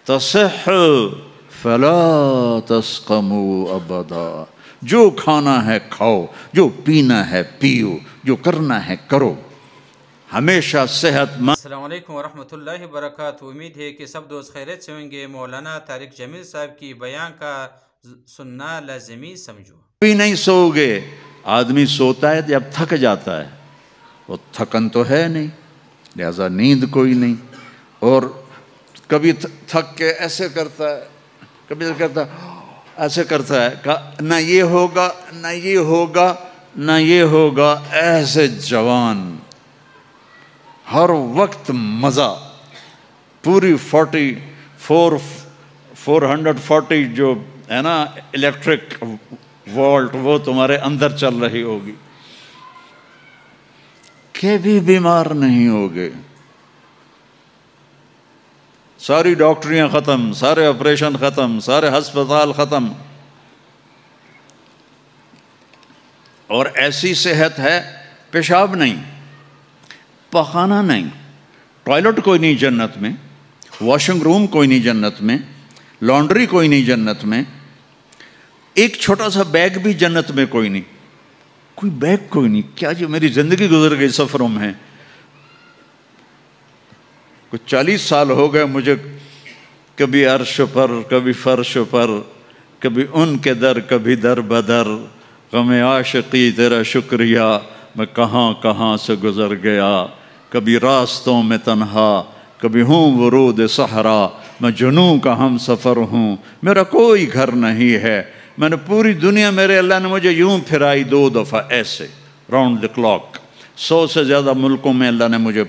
تصح فلا تسقموا ابدا، جو کھانا ہے کھاؤ، جو پینا ہے پیو، جو کرنا ہے کرو، ہمیشہ صحت مند۔ السلام علیکم ورحمۃ اللہ وبرکاتہ۔ امید ہے کہ سب دوست خیریت سے ہوں گے۔ مولانا طارق جمیل صاحب کی بیان کا سننا لازمی سمجھو۔ بھی نہیں سو گے، آدمی سوتا ہے جب تھک جاتا ہے، وہ تھکن تو ہے نہیں، لہذا نیند کوئی نہیں، اور کبھی تھک کے ایسے کرتا ہے، کبھی کرتا ایسے کرتا ہے، نہ یہ ہوگا نہ یہ ہوگا نہ یہ ہوگا، ایسے جوان ہر وقت مزہ، پوری 440 جو ہے نا الیکٹرک وولٹ، وہ تمہارے اندر چل رہی ہوگی، کبھی بیمار نہیں ہوگے، ساری ڈاکٹریاں ختم، سارے آپریشن ختم، سارے ہسپتال ختم، اور ایسی صحت ہے، پیشاب نہیں، پخانہ نہیں، ٹوائلٹ کوئی نہیں جنت میں، واشنگ روم کوئی نہیں جنت میں، لانڈری کوئی نہیں جنت میں، ایک چھوٹا سا بیگ بھی جنت میں کوئی نہیں، کوئی بیگ کوئی نہیں۔ کیا جو میری زندگی گزر گئی سفروں میں، کچھ 40 سال ہو گئے مجھے، کبھی عرش پر کبھی فرش پر، کبھی ان کے در کبھی در بدر، غم عاشقی تیرا شکریہ میں کہاں کہاں سے گزر گیا، کبھی راستوں میں تنہا کبھی ہوں ورود صحرا، میں جنوں کا ہم سفر ہوں، میرا کوئی گھر نہیں ہے، میں نے پوری دنیا، میرے اللہ نے مجھے یوں پھرائی 2 دفعہ ایسے راؤنڈ دی کلاک، 100 سے زیادہ ملکوں میں اللہ نے مجھے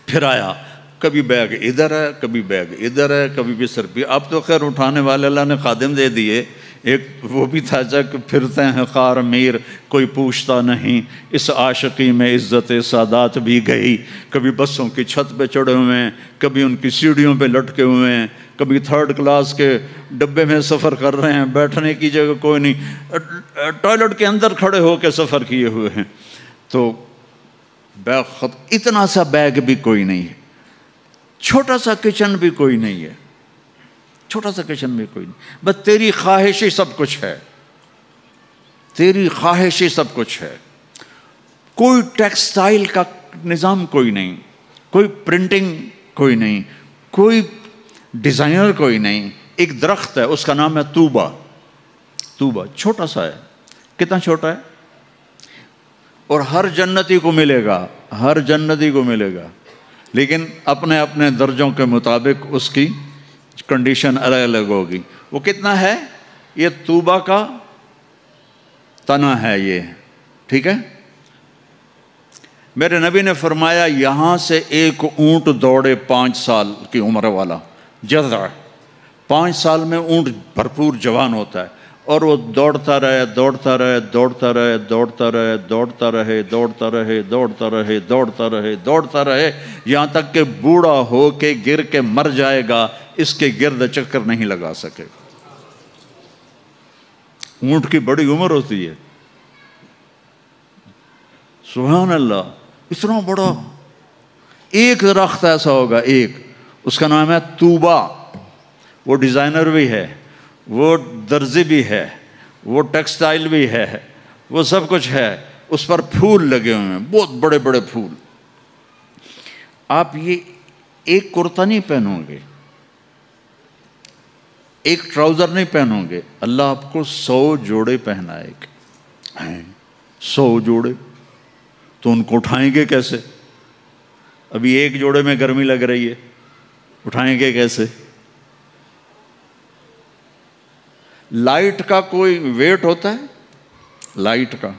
پھرایا، کبھی بیگ ادھر ہے کبھی بیگ ادھر ہے، کبھی بستر بھی، اب تو خیر اٹھانے والے اللہ نے خادم دے دیے، ایک وہ بھی تھا جب پھرتے ہیں خار میر کوئی پوچھتا نہیں، اس عاشقی میں عزت سادات بھی گئی، کبھی بسوں کی چھت پہ چڑھے ہوئے ہیں، کبھی ان کی سیڑھیوں پہ لٹکے ہوئے ہیں، کبھی 3rd کلاس کے ڈبے میں سفر کر رہے ہیں، بیٹھنے کی جگہ کوئی نہیں، ٹوائلٹ کے اندر کھڑے ہو کے سفر کیے ہوئے ہیں، تو بیگ اتنا سا بیگ بھی کوئی نہیں ہے، چھوٹا سا کچن بھی کوئی نہیں ہے، چھوٹا سا کچن بھی کوئی نہیں، بس تیری خواہش ہی سب کچھ ہے، تیری خواہش ہی سب کچھ ہے، کوئی ٹیکسٹائل کا نظام کوئی نہیں، کوئی پرنٹنگ کوئی نہیں، کوئی ڈیزائنر کوئی نہیں، ایک درخت ہے اس کا نام ہے طوبہ، طوبہ چھوٹا سا ہے، کتنا چھوٹا ہے، اور ہر جنتی کو ملے گا، ہر جنتی کو ملے گا، لیکن اپنے اپنے درجوں کے مطابق اس کی کنڈیشن الگ الگ ہوگی۔ وہ کتنا ہے؟ یہ طوبہ کا تنا ہے یہ، ٹھیک ہے؟ میرے نبی نے فرمایا یہاں سے ایک اونٹ دوڑے 5 سال کی عمر والا، جذع، 5 سال میں اونٹ بھرپور جوان ہوتا ہے، اور وہ دوڑتا رہے دوڑتا رہے دوڑتا رہے دوڑتا رہے دوڑتا رہے دوڑتا رہے دوڑتا رہے دوڑتا رہے دوڑتا رہے، یہاں تک کہ بوڑھا ہو کے گر کے مر جائے گا، اس کے گرد چکر نہیں لگا سکے۔ اونٹ کی بڑی عمر ہوتی ہے، سبحان اللہ، اتنا بڑا ایک درخت ایسا ہوگا، ایک، اس کا نام ہے طوبہ، وہ ڈیزائنر بھی ہے، وہ درزی بھی ہے، وہ ٹیکسٹائل بھی ہے، وہ سب کچھ ہے، اس پر پھول لگے ہوئے ہیں، بہت بڑے بڑے پھول، آپ یہ ایک کرتا نہیں پہنو گے، ایک ٹراؤزر نہیں پہنو گے، اللہ آپ کو 100 جوڑے پہنائے گا، 100 جوڑے، تو ان کو اٹھائیں گے کیسے؟ ابھی ایک جوڑے میں گرمی لگ رہی ہے، اٹھائیں گے کیسے؟ لائٹ کا کوئی ویٹ ہوتا ہے؟ لائٹ کا